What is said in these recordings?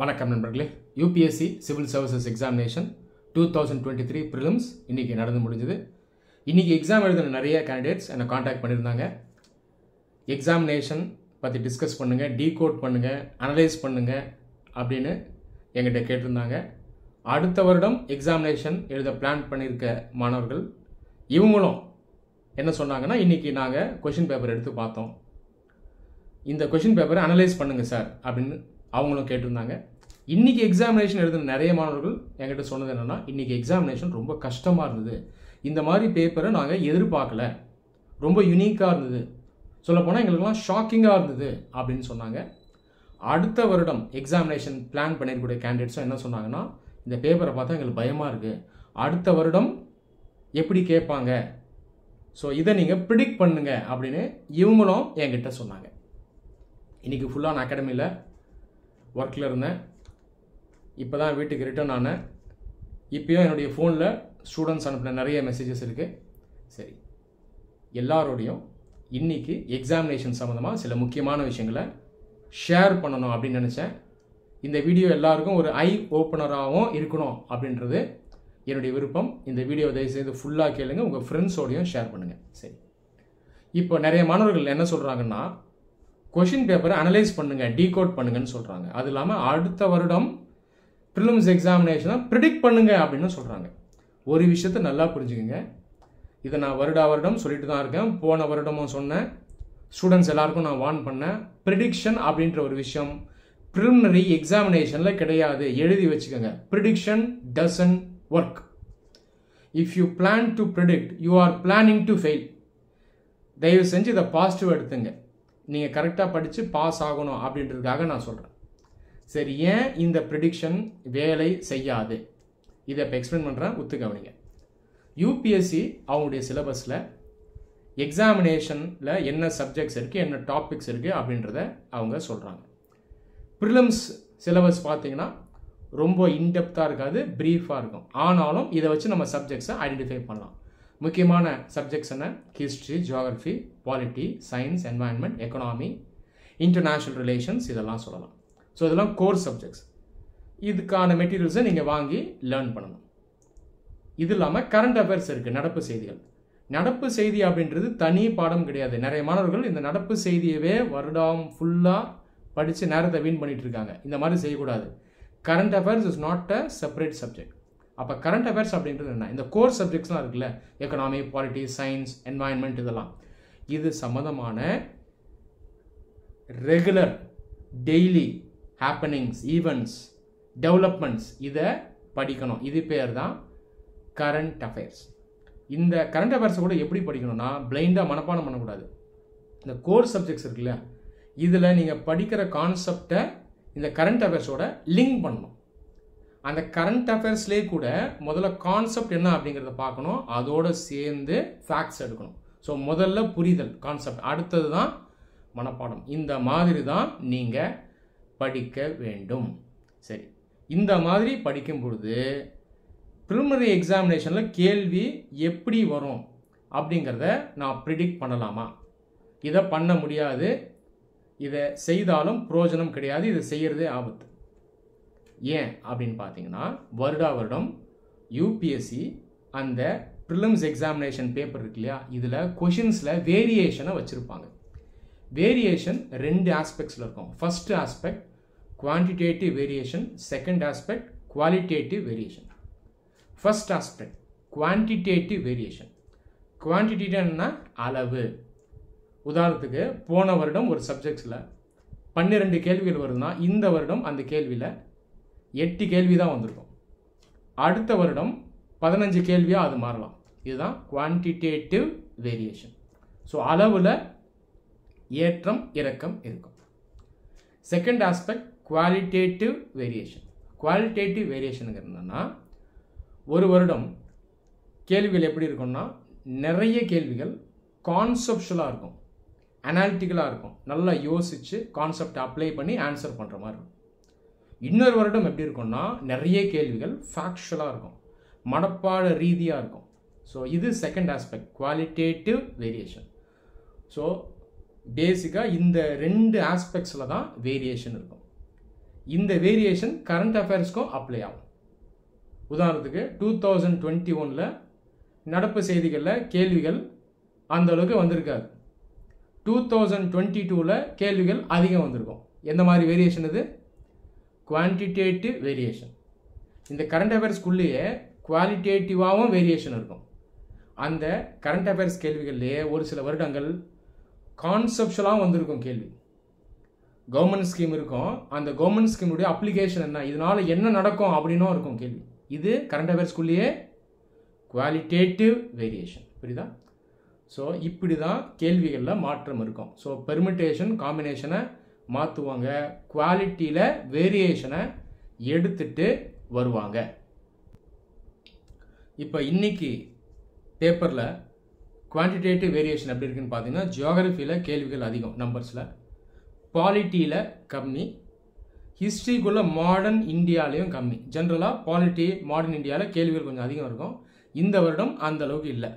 வணக்கம் நண்பர்களே. UPSC civil services examination 2023 prelims இன்றைக்கி நடந்து முடிஞ்சது. இன்றைக்கி எக்ஸாம் எழுதின நிறைய கேண்டிடேட்ஸ் என்னை காண்டாக்ட் பண்ணியிருந்தாங்க. எக்ஸாமினேஷன் பற்றி டிஸ்கஸ் பண்ணுங்கள், டீகோட் பண்ணுங்கள், அனலைஸ் பண்ணுங்கள் அப்படின்னு என்கிட்ட கேட்டிருந்தாங்க. அடுத்த வருடம் எக்ஸாமினேஷன் எழுத பிளான் பண்ணியிருக்க மாணவர்கள் இவங்களும் என்ன சொன்னாங்கன்னா, இன்றைக்கி நாங்கள் கொஷின் பேப்பர் எடுத்து பார்த்தோம், இந்த கொஷின் பேப்பரை அனலைஸ் பண்ணுங்கள் சார் அப்படின்னு அவங்களும் கேட்டிருந்தாங்க. இன்றைக்கி எக்ஸாமினேஷன் எழுதுன நிறைய மாணவர்கள் என்கிட்ட சொன்னது என்னென்னா, இன்றைக்கி எக்ஸாமினேஷன் ரொம்ப கஷ்டமாக இருந்தது, இந்த மாதிரி பேப்பரை நாங்கள் எதிர்பார்க்கல, ரொம்ப யூனிக்காக இருந்தது, சொல்லப்போனால் எங்களுக்கெல்லாம் ஷாக்கிங்காக இருந்தது அப்படின்னு சொன்னாங்க. அடுத்த வருடம் எக்ஸாமினேஷன் பிளான் பண்ணியிருக்கக்கூடிய கேண்டிடேட்ஸும் என்ன சொன்னாங்கன்னா, இந்த பேப்பரை பார்த்தா எங்களுக்கு பயமாக இருக்குது, அடுத்த வருடம் எப்படி கேட்பாங்க, ஸோ இதை நீங்கள் ப்ரிடிக்ட் பண்ணுங்க அப்படின்னு இவங்களும் என்கிட்ட சொன்னாங்க. இன்றைக்கி ஃபுல்லாக நான் அகாடமியில் ஒர்க்கில் இருந்தேன். இப்போ தான் வீட்டுக்கு ரிட்டர்ன் ஆனேன். இப்போயும் என்னுடைய ஃபோனில் ஸ்டூடெண்ட்ஸ் அனுப்பின நிறைய மெசேஜஸ் இருக்குது. சரி, எல்லாரோடையும் இன்றைக்கி எக்ஸாமினேஷன் சம்மந்தமாக சில முக்கியமான விஷயங்களை ஷேர் பண்ணணும் அப்படின்னு நினச்சேன். இந்த வீடியோ எல்லாருக்கும் ஒரு ஐ ஓப்பனராகவும் இருக்கணும் அப்படின்றது என்னுடைய விருப்பம். இந்த வீடியோ தயவுசெய்து ஃபுல்லாக கேளுங்க, உங்கள் ஃப்ரெண்ட்ஸோடையும் ஷேர் பண்ணுங்கள். சரி, இப்போ நிறைய மாணவர்கள் என்ன சொல்கிறாங்கன்னா, கொஷின் பேப்பரை அனலைஸ் பண்ணுங்கள், டீகோட் பண்ணுங்கன்னு சொல்கிறாங்க. அது இல்லாமல் அடுத்த வருடம் ப்ரிலிம்ஸ் எக்ஸாமினேஷனை ப்ரிடிக்ட் பண்ணுங்க அப்படின்னு சொல்கிறாங்க. ஒரு விஷயத்தை நல்லா புரிஞ்சுக்கோங்க, இதை நான் வருடம் சொல்லிட்டு தான் இருக்கேன், போன வருடமும் சொன்னேன், ஸ்டூடெண்ட்ஸ் எல்லாருக்கும் நான் வார்ன் பண்ணேன். ப்ரிடிக்ஷன் அப்படின்ற ஒரு விஷயம் ப்ரிலிமினரி எக்ஸாமினேஷனில் கிடையாது, எழுதி வச்சுக்கோங்க. Prediction doesn't work. If you plan to predict, you are planning to fail. தயவு செஞ்சு இதை பாசிட்டிவ் எடுத்துங்க, நீங்கள் கரெக்டாக படித்து பாஸ் ஆகணும் அப்படின்றதுக்காக நான் சொல்கிறேன். சரி, ஏன் இந்த ப்ரிடிக்ஷன் வேலை செய்யாது, இதை இப்போ எக்ஸ்பிளைன் பண்ணுறேன், ஒத்து கவனிங்க. யூபிஎஸ்சி அவங்களுடைய சிலபஸில் எக்ஸாமினேஷனில் என்ன சப்ஜெக்ட்ஸ் இருக்குது, என்ன டாபிக்ஸ் இருக்குது அப்படின்றத அவங்க சொல்கிறாங்க. ப்ரிலிம்ஸ் சிலபஸ் பார்த்தீங்கன்னா ரொம்ப இன்டெப்த்தாக இருக்காது, ப்ரீஃபாக இருக்கும். ஆனாலும் இதை வச்சு நம்ம சப்ஜெக்ட்ஸை ஐடென்டிஃபை பண்ணலாம். முக்கியமான சப்ஜெக்ட்ஸ் என்ன, history, geography, polity, science, environment, economy, international relations, இதெல்லாம் சொல்லலாம். ஸோ இதெல்லாம் கோர் சப்ஜெக்ட்ஸ். இதுக்கான மெட்டீரியல்ஸை நீங்கள் வாங்கி லேர்ன் பண்ணணும். இது இல்லாமல் கரண்ட் அஃபேர்ஸ் இருக்குது, நடப்பு செய்திகள். நடப்பு செய்தி அப்படின்றது தனி பாடம் கிடையாது. நிறைய மாணவர்கள் இந்த நடப்பு செய்தியவே வருடம் ஃபுல்லாக படித்து நேரத்தை வீண் பண்ணிட்டு இருக்காங்க. இந்த மாதிரி செய்யக்கூடாது. Current affairs is not a separate subject. அப்போ கரண்ட் அஃபேர்ஸ் அப்படின்றது என்ன, இந்த கோர் சப்ஜெக்ட்ஸ்லாம் இருக்குல்ல, எக்கனாமி, பாலிட்டி, சயின்ஸ், என்வாயன்மெண்ட், இதெல்லாம் இது சம்மந்தமான regular daily happenings, events, developments, இதை படிக்கணும். இது பேர் தான் கரண்ட் அஃபேர்ஸ். இந்த கரண்ட் அஃபேர்ஸை கூட எப்படி படிக்கணும்னா, பிளைண்டாக மனப்பாடம் பண்ணக்கூடாது. இந்த கோர் சப்ஜெக்ட்ஸ் இருக்குல்ல, இதில் நீங்கள் படிக்கிற கான்செப்டை இந்த கரண்ட் அஃபேர்ஸோட லிங்க் பண்ணணும். அந்த கரண்ட் அஃபேர்ஸ்லேயே கூட முதல்ல கான்செப்ட் என்ன அப்படிங்கிறத பார்க்கணும், அதோடு சேர்ந்து ஃபேக்ட்ஸ் எடுக்கணும். ஸோ முதல்ல புரிதல் கான்செப்ட், அடுத்தது தான் மனப்பாடம். இந்த மாதிரி தான் நீங்கள் படிக்க வேண்டும். சரி, இந்த மாதிரி படிக்கும் பொழுது ப்ரிலிமினரி எக்ஸாமினேஷனில் கேள்வி எப்படி வரும் அப்படிங்கிறத நான் ப்ரிடிக்ட் பண்ணலாமா? இதை பண்ண முடியாது. இதை செய்தாலும் பிரயோஜனம் கிடையாது, இதை செய்கிறதே ஆபத்து. ஏன் அப்படின்னு பார்த்தீங்கன்னா, வருடம் யூபிஎஸ்சி அந்த ப்ரிலிம்ஸ் எக்ஸாமினேஷன் பேப்பர் இருக்கு இல்லையா, இதில் கொஷின்ஸில் வேரியேஷனை வச்சுருப்பாங்க. வேரியேஷன் ரெண்டு ஆஸ்பெக்ட்ஸில் இருக்கும். First aspect quantitative variation, second aspect qualitative variation. First aspect quantitative variation. குவான்டிட்டின்னா அளவு. உதாரணத்துக்கு போன வருடம் ஒரு சப்ஜெக்ட்ஸில் 12 கேள்விகள் வருதுன்னா, இந்த வருடம் அந்த கேள்வியில் 8 கேள்வி தான் வந்திருக்கும். அடுத்த வருடம் 15 கேள்வியாக அது மாறலாம். இதுதான் குவான்டிடேட்டிவ் வேரியேஷன். ஸோ அளவில் ஏற்றம் இறக்கம் இருக்கும். Second aspect qualitative variation. Qualitative வேரியேஷனுங்கிறதுனா, ஒரு வருடம் கேள்விகள் எப்படி இருக்கும்னா, நிறைய கேள்விகள் கான்செப்ஷுவலாக இருக்கும், அனாலிட்டிக்கலாக இருக்கும், நல்லா யோசித்து கான்செப்டை அப்ளை பண்ணி ஆன்சர் பண்ணுற மாதிரி இருக்கும். இன்னொரு வருடம் எப்படி இருக்கும்னா, நிறைய கேள்விகள் ஃபேக்சுவலாக இருக்கும், மனப்பாட ரீதியாக இருக்கும். ஸோ இது second aspect qualitative variation. So பேசிக்காக இந்த ரெண்டு ஆஸ்பெக்ட்ஸில் தான் வேரியேஷன் இருக்கும். இந்த வேரியேஷன் கரண்ட் அஃபேர்ஸ்க்கும் அப்ளை ஆகும். உதாரணத்துக்கு 2021 நடப்பு செய்திகளில் கேள்விகள் அந்த அளவுக்கு வந்திருக்காது. 2022 கேள்விகள் அதிகம் வந்திருக்கும். எந்த மாதிரி வேரியேஷன் இது? Quantitative variation. இந்த கரண்ட் அஃபேர்ஸ்க்குள்ளேயே குவாலிட்டேட்டிவாகவும் வேரியேஷன் இருக்கும். அந்த கரண்ட் அஃபேர்ஸ் கேள்விகள்லேயே ஒரு சில வருடங்கள் கான்செப்ஷுவலாகவும் வந்திருக்கும் கேள்வி. கவர்மெண்ட் ஸ்கீம் இருக்கும், அந்த கவர்மெண்ட் ஸ்கீமுடைய அப்ளிகேஷன் என்ன, இதனால் என்ன நடக்கும் அப்படின்னும் இருக்கும் கேள்வி. இது கரண்ட் அஃபேர்ஸ்க்குள்ளேயே குவாலிட்டேட்டிவ் வேரியேஷன். புரியுதா? ஸோ இப்படி தான் கேள்விகளில் மாற்றம் இருக்கும். ஸோ பெர்மிட்டேஷன் காம்பினேஷனை மாற்றுவாங்க, குவாலிட்டியில் வேரியேஷனை எடுத்துட்டு வருவாங்க. இப்போ இன்னைக்கு பேப்பரில் குவான்டிடேட்டிவ் வேரியேஷன் எப்படி இருக்குன்னு பார்த்தீங்கன்னா, ஜியோகிரஃபியில் கேள்விகள் அதிகம் நம்பர்ஸில், பாலிட்டியில் கம்மி, ஹிஸ்ட்ரிக்குள்ளே மாடர்ன் இந்தியாவிலையும் கம்மி. ஜென்ரலாக பாலிட்டி மாடர்ன் இந்தியாவில் கேள்விகள் கொஞ்சம் அதிகம் இருக்கும். இந்த வருடம் அந்த அளவுக்கு இல்லை.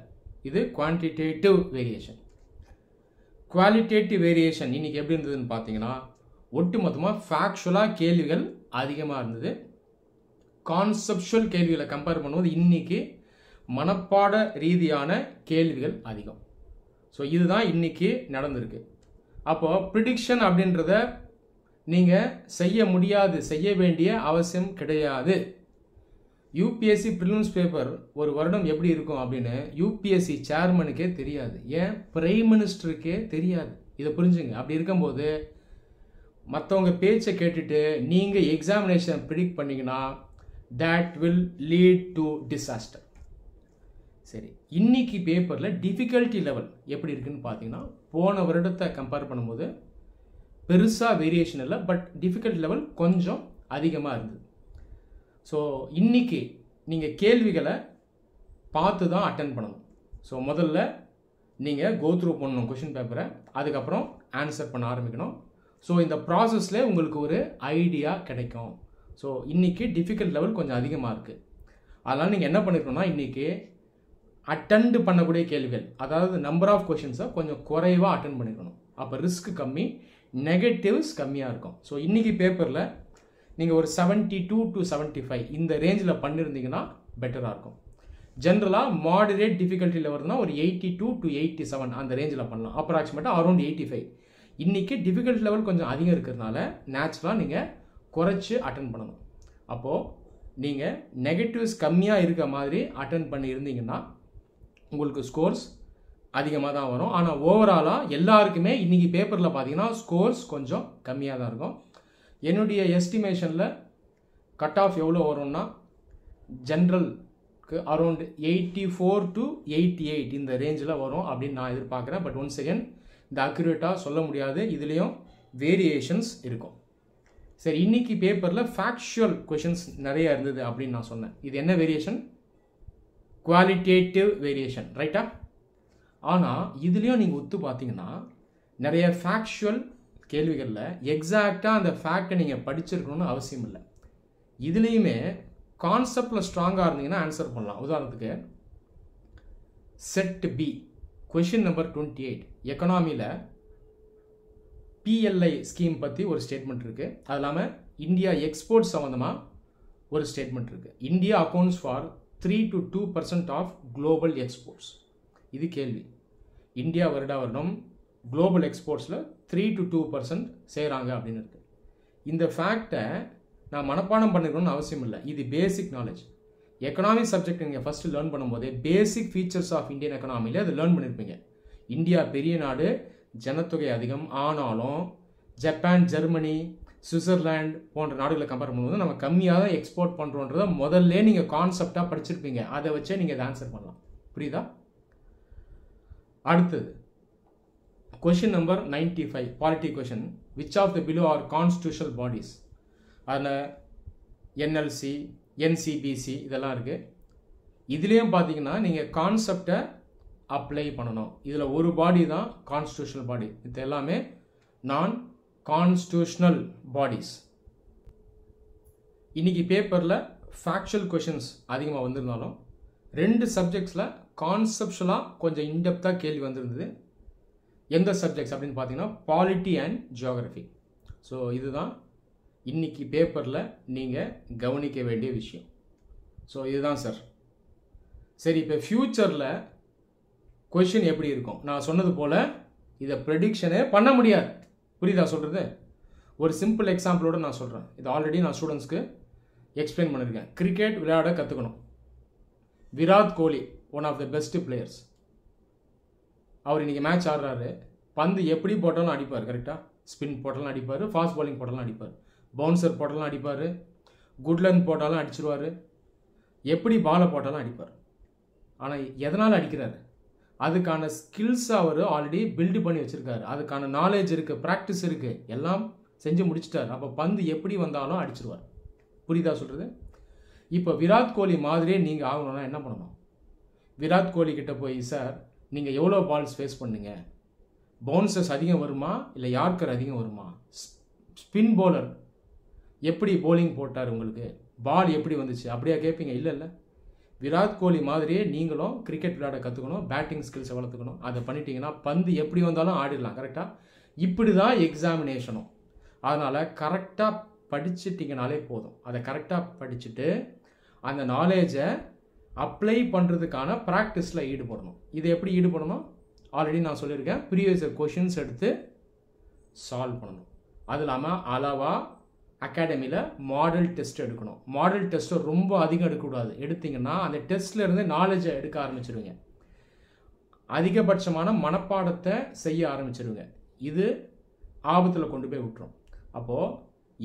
இது குவான்டிடேட்டிவ் வேரியேஷன். குவாலிட்டேட்டிவ் வேரியேஷன் இன்னைக்கு எப்படி இருந்ததுன்னு பார்த்தீங்கன்னா, ஒட்டுமொத்தமாக ஃபேக்சுவலாக கேள்விகள் அதிகமாக இருந்தது. கான்செப்சுவல் கேள்விகளை கம்பேர் பண்ணும்போது இன்னைக்கு மனப்பாட ரீதியான கேள்விகள் அதிகம். ஸோ இதுதான் இன்னைக்கு நடந்திருக்கு. அப்போ ப்ரிடிக்ஷன் அப்படின்றத நீங்கள் செய்ய முடியாது, செய்ய வேண்டிய அவசியம் கிடையாது. யூபிஎஸ்சி ப்ரிலிம்ஸ் பேப்பர் ஒரு வருடம் எப்படி இருக்கும் அப்படின்னு யூபிஎஸ்சி சேர்மனுக்கே தெரியாது, ஏன் பிரைம் மினிஸ்டருக்கே தெரியாது. இதை புரிஞ்சுங்க. அப்படி இருக்கும்போது மற்றவங்க பேச்சை கேட்டுட்டு நீங்கள் எக்ஸாமினேஷன் ப்ரிடிக்ட் பண்ணிங்கன்னா that will lead to disaster. சரி, இன்னைக்கு பேப்பரில் டிஃபிகல்ட்டி லெவல் எப்படி இருக்குன்னு பார்த்தீங்கன்னா, போன வருடத்தை கம்பேர் பண்ணும்போது பெருசாக வேரியேஷன் இல்லை, பட் டிஃபிகல்ட்டி லெவல் கொஞ்சம் அதிகமாக இருந்தது. ஸோ இன்னைக்கு நீங்கள் கேள்விகளை பார்த்து தான் அட்டென்ட் பண்ணணும். ஸோ முதல்ல நீங்கள் கோத்ரூ பண்ணணும் கொஷின் பேப்பரை, அதுக்கப்புறம் ஆன்சர் பண்ண ஆரம்பிக்கணும். ஸோ இந்த ப்ராசஸில் உங்களுக்கு ஒரு ஐடியா கிடைக்கும். ஸோ இன்றைக்கி டிஃபிகல்ட் லெவல் கொஞ்சம் அதிகமாக இருக்குது. அதனால் நீங்கள் என்ன பண்ணிக்கணும்னா, இன்றைக்கி அட்டெண்ட் பண்ணக்கூடிய கேள்விகள், அதாவது நம்பர் ஆஃப் கொஷின்ஸை கொஞ்சம் குறைவாக அட்டென்ட் பண்ணிக்கணும். அப்போ ரிஸ்க் கம்மி, நெகட்டிவ்ஸ் கம்மியாக இருக்கும். ஸோ இன்றைக்கி பேப்பரில் நீங்கள் ஒரு 72 to 75 இந்த ரேஞ்சில் பண்ணியிருந்தீங்கன்னா பெட்டராக இருக்கும். ஜென்ரலாக மாடரேட் டிஃபிகல்ட்டி லெவல்னால் ஒரு 82 to 87 அந்த ரேஞ்சில் பண்ணலாம், அப்ராக்சிமேட்டாக அரௌண்ட் 85. இன்றைக்கி டிஃபிகல்ட் லெவல் கொஞ்சம் அதிகம் இருக்கிறதுனால நேச்சுரலாக நீங்கள் குறைச்சி அட்டன் பண்ணணும். அப்போது நீங்கள் நெகட்டிவ்ஸ் கம்மியாக இருக்க மாதிரி அட்டன் பண்ணி இருந்தீங்கன்னா உங்களுக்கு ஸ்கோர்ஸ் அதிகமாக தான் வரும். ஆனால் ஓவராலாக எல்லாருக்குமே இன்றைக்கி பேப்பரில் பார்த்தீங்கன்னா ஸ்கோர்ஸ் கொஞ்சம் கம்மியாக தான் இருக்கும். என்னுடைய எஸ்டிமேஷனில் கட் ஆஃப் எவ்வளோ வரும்னா, ஜென்ரலுக்கு அரௌண்ட் 84 to 88 இந்த ரேஞ்சில் வரும் அப்படின்னு நான் எதிர்பார்க்குறேன். பட் ஒன்ஸ் அகேன் இந்த அக்யூரேட்டாக சொல்ல முடியாது, இதுலேயும் வேரியேஷன்ஸ் இருக்கும். சரி, இன்னைக்கு பேப்பரில் ஃபேக்சுவல் கொஷின்ஸ் நிறைய இருந்தது அப்படின்னு நான் சொன்னேன். இது என்ன வேரியேஷன்? குவாலிட்டேட்டிவ் வேரியேஷன், ரைட்டா? ஆனால் இதுலேயும் நீங்கள் ஒத்து பார்த்தீங்கன்னா நிறைய ஃபேக்சுவல் கேள்விகளில் எக்ஸாக்டாக அந்த ஃபேக்டை நீங்கள் படிச்சிருக்கணும்னு அவசியம் இல்லை. இதுலேயுமே கான்செப்டில் ஸ்ட்ராங்காக இருந்தீங்கன்னா ஆன்சர் பண்ணலாம். உதாரணத்துக்கு செட் பி கொஷின் நம்பர் 28 எக்கனாமியில் PLI ஸ்கீம் பற்றி ஒரு ஸ்டேட்மெண்ட் இருக்குது. அது இல்லாமல் இந்தியா எக்ஸ்போர்ட் சம்மந்தமாக ஒரு ஸ்டேட்மெண்ட் இருக்குது. India accounts for 3 to 2% of global exports. இது கேள்வி. இந்தியா வருடம் குளோபல் எக்ஸ்போர்ட்ஸில் 3 to 2% செய்கிறாங்க அப்படின்னு இருக்குது. இந்த ஃபேக்டை நான் மனப்பாடம் பண்ணிக்கணும்னு அவசியம் இல்லை, இது பேசிக் நாலேஜ். எக்கனாமிக் சப்ஜெக்ட் நீங்கள் ஃபஸ்ட்டு லேர்ன் பண்ணும்போதே பேசிக் ஃபீச்சர்ஸ் ஆஃப் இந்தியன் எக்கனாமியில் அதை லேர்ன் பண்ணியிருப்பீங்க. இந்தியா பெரிய நாடு, ஜனத்தொகை அதிகம், ஆனாலும் ஜப்பான், ஜெர்மனி, சுவிட்சர்லாந்து போன்ற நாடுகளை கம்பேர் பண்ணும்போது நம்ம கம்மியாக தான் எக்ஸ்போர்ட் பண்ணுறோன்றதை முதல்ல நீங்கள் கான்செப்டாக படிச்சிருப்பீங்க. அதை வச்சே நீங்கள் இதை ஆன்சர் பண்ணலாம். புரியுதா? அடுத்தது question number 95 polity question. Which of the below are constitutional bodies? அதில் NLC, NCBC இதெல்லாம் இருக்குது. இதுலேயும் பார்த்தீங்கன்னா நீங்கள் கான்செப்டை அப்ளை பண்ணணும். இதில் ஒரு பாடி தான் கான்ஸ்டியூஷனல் பாடி, இது எல்லாமே நான் கான்ஸ்டியூஷனல் பாடிஸ். இன்றைக்கி பேப்பரில் ஃபேக்சுவல் கொஷின்ஸ் அதிகமாக வந்திருந்தாலும் 2 சப்ஜெக்ட்ஸில் கான்செப்ஷுவலாக கொஞ்சம் இன்டெப்த்தாக கேள்வி வந்திருந்தது. எந்த சப்ஜெக்ட்ஸ் அப்படின்னு பார்த்தீங்கன்னா பாலிட்டி அண்ட் ஜியோகிரஃபி. ஸோ இதுதான் இன்னைக்கு பேப்பரில் நீங்கள் கவனிக்க வேண்டிய விஷயம். ஸோ இதுதான் சார். சரி, இப்போ ஃப்யூச்சரில் கொஷின் எப்படி இருக்கும்? நான் சொன்னது போல் இதை ப்ரெடிக்ஷனே பண்ண முடியாது. புரியுதா சொல்கிறது? ஒரு சிம்பிள் எக்ஸாம்பிளோடு நான் சொல்கிறேன். இது ஆல்ரெடி நான் ஸ்டூடெண்ட்ஸ்க்கு எக்ஸ்பிளைன் பண்ணியிருக்கேன். கிரிக்கெட் விளையாட கற்றுக்கணும். Virat Kohli one of the best players. அவர் இன்றைக்கி மேட்ச் ஆடுறாரு. பந்து எப்படி போட்டாலும் அடிப்பார். கரெக்டாக ஸ்பின் போட்டாலும் அடிப்பார், ஃபாஸ்ட் பாலிங் போட்டாலும் அடிப்பார், பவுன்சர் போட்டாலும் அடிப்பார், குட்லன் போட்டாலும் அடிச்சிருவார், எப்படி பாலை போட்டாலும் அடிப்பார். ஆனால் எதனால் அடிக்கிறாரு? அதுக்கான ஸ்கில்ஸை அவர் ஆல்ரெடி பில்டு பண்ணி வச்சுருக்காரு. அதுக்கான நாலேஜ் இருக்குது, ப்ராக்டிஸ் இருக்குது, எல்லாம் செஞ்சு முடிச்சிட்டார். அப்போ பந்து எப்படி வந்தாலும் அடிச்சிருவார். புரியுதா சொல்கிறது? இப்போ விராட் கோலி மாதிரியே நீங்கள் ஆகணும்னா என்ன பண்ணணும்? விராட் கோலி கிட்ட போய், சார் நீங்கள் எவ்வளோ பால்ஸ் ஃபேஸ் பண்ணுங்க, பவுன்சர்ஸ் அதிகம் வருமா இல்லை யார்க்கர் அதிகம் வருமா, ஸ்பின் பவுலர் எப்படி போலிங் போட்டார், உங்களுக்கு பால் எப்படி வந்துச்சு, அப்படியா கேட்பீங்க? இல்லை. விராட் கோலி மாதிரியே நீங்களும் கிரிக்கெட் விளையாட கற்றுக்கணும், பேட்டிங் ஸ்கில்ஸை வளர்த்துக்கணும். அதை பண்ணிட்டீங்கன்னா பந்து எப்படி வந்தாலும் ஆடிடலாம். கரெக்டாக இப்படி தான் எக்ஸாமினேஷனும். அதனால் கரெக்டாக படிச்சுட்டிங்கனாலே போதும். அதை கரெக்டாக படிச்சுட்டு அந்த நாலேஜை அப்ளை பண்ணுறதுக்கான ப்ராக்டிஸில் ஈடுபடணும். இது எப்படி ஈடுபடணும்? ஆல்ரெடி நான் சொல்லியிருக்கேன். ப்ரீவியஸ் கொஷின்ஸ் எடுத்து சால்வ் பண்ணணும். அது இல்லாமல் அளவாக அகாடமியில் மாடல் டெஸ்ட் எடுக்கணும். மாடல் டெஸ்ட்டை ரொம்ப அதிகம் எடுக்கக்கூடாது. எடுத்திங்கன்னா அந்த டெஸ்ட்லேருந்து நாலேஜை எடுக்க ஆரம்பிச்சிருவீங்க. அதிகபட்சமான மனப்பாடத்தை செய்ய ஆரம்பிச்சிருவீங்க. இது ஆபத்தில் கொண்டு போய் விட்டுரும். அப்போது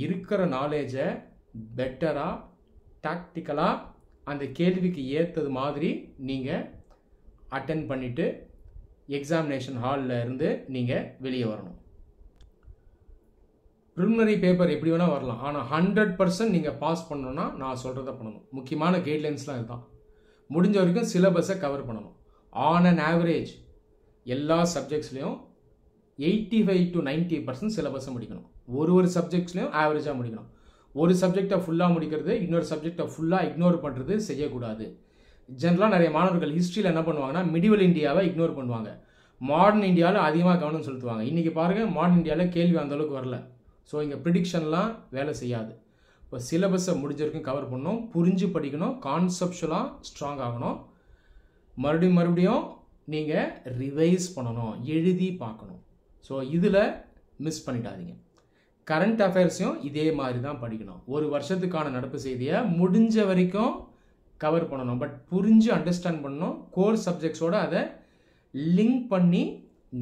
இருக்கிற நாலேஜை பெட்டராக டாக்டிக்கலாக அந்த கேள்விக்கு ஏற்றது மாதிரி நீங்கள் அட்டென்ட் பண்ணிவிட்டு எக்ஸாமினேஷன் ஹாலில் இருந்து நீங்கள் வெளியே வரணும். ப்ரிலிமினரி பேப்பர் எப்படி வேணால் வரலாம். ஆனால் 100% நீங்கள் பாஸ் பண்ணணுன்னா நான் சொல்கிறத பண்ணணும். முக்கியமான கைட்லைன்ஸ்லாம் இதுதான். முடிஞ்ச வரைக்கும் சிலபஸை கவர் பண்ணணும். ஆன் அண்ட் ஆவரேஜ் எல்லா சப்ஜெக்ட்ஸ்லேயும் 85 to 90% சிலபஸை முடிக்கணும். ஒரு சப்ஜெக்ட்ஸ்லையும் ஆவரேஜாக முடிக்கணும். ஒரு சப்ஜெக்டை ஃபுல்லாக முடிக்கிறது, இன்னொரு சப்ஜெக்டை ஃபுல்லாக இக்னோர் பண்ணுறது செய்யக்கூடாது. ஜென்ரலாக நிறைய மாணவர்கள் ஹிஸ்ட்ரியில் என்ன பண்ணுவாங்கன்னா மிடிவல் இந்தியாவை இக்னோர் பண்ணுவாங்க. மாடர்ன் இந்தியாவில் அதிகமாக கவனம் செலுத்துவாங்க. இன்றைக்கி பாருங்கள், மாடர்ன் இந்தியாவில் கேள்வி அந்தளவுக்கு வரல. ஸோ இங்கே ப்ரிடிக்ஷன்லாம் வேலை செய்யாது. இப்போ சிலபஸை முடிஞ்ச வரைக்கும் கவர் பண்ணணும், புரிஞ்சு படிக்கணும், கான்செப்ஷுவலாக ஸ்ட்ராங் ஆகணும். மறுபடியும் நீங்கள் ரிவைஸ் பண்ணணும், எழுதி பார்க்கணும். ஸோ இதில் மிஸ் பண்ணிடாதீங்க. கரண்ட் அஃபேர்ஸையும் இதே மாதிரி தான் படிக்கணும். ஒரு வருஷத்துக்கான நடப்பு செய்தியை முடிஞ்ச வரைக்கும் கவர் பண்ணணும். பட் புரிஞ்சு அண்டர்ஸ்டாண்ட் பண்ணணும். கோர் சப்ஜெக்ட்ஸோடு அதை லிங்க் பண்ணி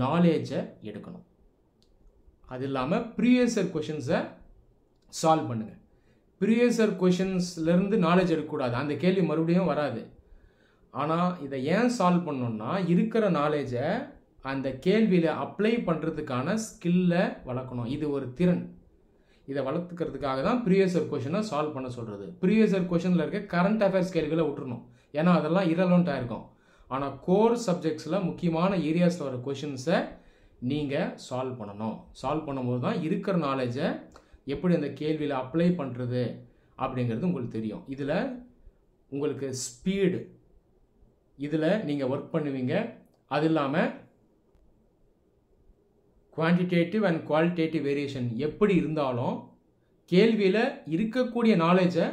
நாலேஜை எடுக்கணும். அது இல்லாமல் ப்ரீவியஸ் கொஷின்ஸை சால்வ் பண்ணுங்கள். ப்ரீவியஸ் கொஷின்ஸ்லேருந்து நாலேஜ் எடுக்கக்கூடாது. அந்த கேள்வி மறுபடியும் வராது. ஆனால் இதை ஏன் சால்வ் பண்ணணும்னா, இருக்கிற நாலேஜை அந்த கேள்வியில் அப்ளை பண்ணுறதுக்கான ஸ்கில்லை வளர்க்கணும். இது ஒரு திறன். இதை வளர்த்துக்கிறதுக்காக தான் ப்ரீவியஸ் கொஷினை சால்வ் பண்ண சொல்கிறது. ப்ரீவியஸ் கொஷனில் இருக்க கரண்ட் அஃபேர்ஸ் கேள்விகளை விட்டுறணும். ஏன்னா அதெல்லாம் இரலவெண்ட்டாக இருக்கும். ஆனால் கோர் சப்ஜெக்ட்ஸில் முக்கியமான ஏரியாஸில் வர கொஷின்ஸை நீங்கள் சால்வ் பண்ணணும். சால்வ் பண்ணும்போது தான் இருக்கிற நாலேஜை எப்படி அந்த கேள்வியில் அப்ளை பண்ணுறது அப்படிங்கிறது உங்களுக்கு தெரியும். இதில் உங்களுக்கு ஸ்பீடு, இதில் நீங்கள் ஒர்க் பண்ணுவீங்க. அது இல்லாமல் குவான்டிடேட்டிவ் அண்ட் குவாலிட்டேட்டிவ் வேரியேஷன் எப்படி இருந்தாலும் கேள்வியில் இருக்கக்கூடிய நாலேஜை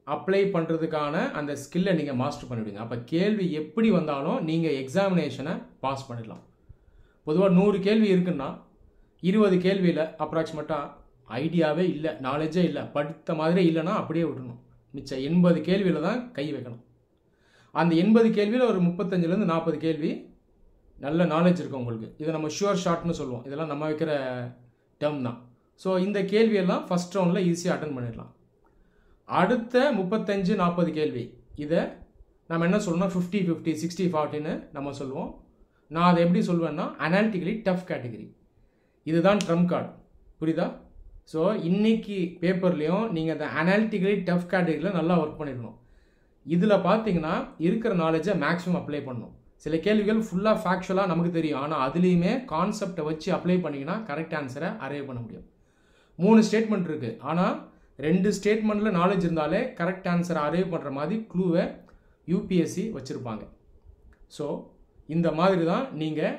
அப்ளை பண்ணுறதுக்கான அந்த ஸ்கில்லை நீங்கள் மாஸ்டர் பண்ணிவிடுங்க. அப்போ கேள்வி எப்படி வந்தாலும் நீங்கள் எக்ஸாமினேஷனை பாஸ் பண்ணிடலாம். பொதுவாக 100 கேள்வி இருக்குன்னா 20 கேள்வியில் அப்ராக்சிமேட்டாக ஐடியாவே இல்லை, நாலேஜே இல்லை, படித்த மாதிரியே இல்லைன்னா அப்படியே விடணும். மிச்சம் 80 கேள்வியில் தான் கை வைக்கணும். அந்த 80 கேள்வியில் ஒரு 35லேருந்து 40 கேள்வி நல்ல நாலேஜ் இருக்கும் உங்களுக்கு. இதை நம்ம ஷுவர் ஷார்ட்னு சொல்லுவோம். இதெல்லாம் நம்ம வைக்கிற டேர்ம் தான். ஸோ இந்த கேள்வியெல்லாம் ஃபஸ்ட் ரவுண்டில் ஈஸியாக அட்டன் பண்ணிடலாம். அடுத்த 35-40 கேள்வி இதை நம்ம என்ன சொல்லணும்னா 50-50 60-40ன்னு நம்ம சொல்லுவோம். நான் அதை எப்படி சொல்லுவேன்னா அனாலிட்டிக்கலி டஃப் கேட்டகரி. இதுதான் ட்ரம்ப் கார்டு. புரியுதா? ஸோ இன்றைக்கி பேப்பர்லேயும் நீங்கள் அந்த அனாலிட்டிக்கலி டஃப் கேட்டகரியில் நல்லா ஒர்க் பண்ணிடணும். இதில் பார்த்தீங்கன்னா இருக்கிற நாலேஜை மேக்ஸிமம் அப்ளை பண்ணணும். சில கேள்விகள் ஃபுல்லாக ஃபேக்சுவலாக நமக்கு தெரியும். ஆனால் அதுலேயுமே கான்செப்டை வச்சு அப்ளை பண்ணிங்கன்னா கரெக்ட் ஆன்சரை அரைவ் பண்ண முடியும். 3 ஸ்டேட்மெண்ட் இருக்குது. ஆனால் 2 ஸ்டேட்மெண்ட்டில் நாலேஜ் இருந்தாலே கரெக்ட் ஆன்சரை அரைவ் பண்ணுற மாதிரி க்ளூவை யூபிஎஸ்சி வச்சுருப்பாங்க. ஸோ இந்த மாதிரி தான் நீங்கள்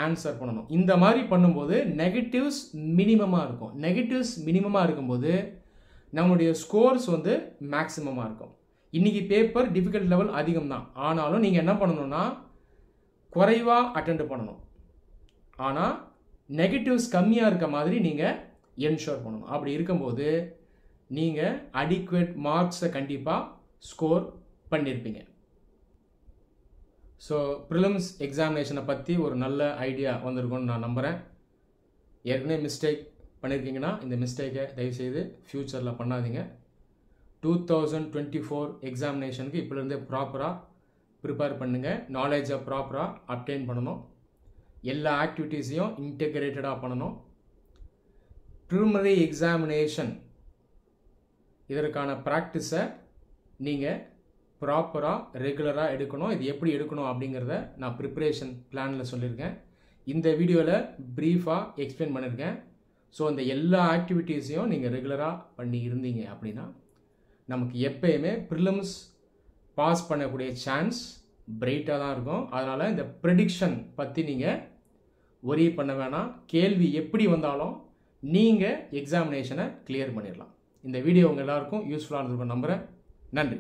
ஆன்சர் பண்ணணும். இந்த மாதிரி பண்ணும்போது நெகட்டிவ்ஸ் மினிமமாக இருக்கும். நெகட்டிவ்ஸ் மினிமமாக இருக்கும்போது நம்மளுடைய ஸ்கோர்ஸ் வந்து மேக்ஸிமமாக இருக்கும். இன்றைக்கி பேப்பர் டிஃபிகல்ட் லெவல் அதிகம் தான். ஆனாலும் நீங்கள் என்ன பண்ணணும்னா குறைவாக அட்டெண்ட் பண்ணணும். ஆனால் நெகட்டிவ்ஸ் கம்மியாக இருக்க மாதிரி நீங்கள் என்ஷோர் பண்ணணும். அப்படி இருக்கும்போது நீங்கள் அடிக்குவேட் மார்க்ஸை கண்டிப்பாக ஸ்கோர் பண்ணியிருப்பீங்க. ஸோ ப்ரிலிம்ஸ் எக்ஸாமினேஷனை பற்றி ஒரு நல்ல ஐடியா வந்திருக்கும்னு நான் நம்புகிறேன். ஏற்கனவே மிஸ்டேக் பண்ணியிருக்கீங்கன்னா இந்த மிஸ்டேக்கை தயவுசெய்து ஃப்யூச்சரில் பண்ணாதீங்க. 2024 எக்ஸாமினேஷனுக்கு இப்போலேருந்தே ப்ராப்பராக ப்ரிப்பேர் பண்ணுங்கள். நாலேஜை ப்ராப்பராக அப்டெயின் பண்ணணும். எல்லா ஆக்டிவிட்டீஸையும் இன்டெகிரேட்டடாக பண்ணணும். ப்ரிலிமினரி எக்ஸாமினேஷன் இதற்கான ப்ராக்டிஸை நீங்கள் ப்ராப்பராக ரெகுலராக எடுக்கணும். இது எப்படி எடுக்கணும் அப்படிங்கிறத நான் ப்ரிப்பரேஷன் பிளானில் சொல்லியிருக்கேன். இந்த வீடியோவில் ப்ரீஃபாக எக்ஸ்பிளைன் பண்ணியிருக்கேன். ஸோ இந்த எல்லா ஆக்டிவிட்டீஸையும் நீங்கள் ரெகுலராக பண்ணி இருந்தீங்க அப்படின்னா நமக்கு எப்பயுமே ப்ரிலிம்ஸ் பாஸ் பண்ணக்கூடிய சான்ஸ் பிரைட்டாக தான் இருக்கும். அதனால் இந்த ப்ரெடிக்ஷன் பற்றி நீங்கள் ஒரி பண்ண வேணாம். கேள்வி எப்படி வந்தாலும் நீங்கள் எக்ஸாமினேஷனை கிளியர் பண்ணிடலாம். இந்த வீடியோ உங்கள் எல்லாருக்கும் யூஸ்ஃபுல்லாக இருந்திருக்கும் நம்புகிறேன். நன்றி.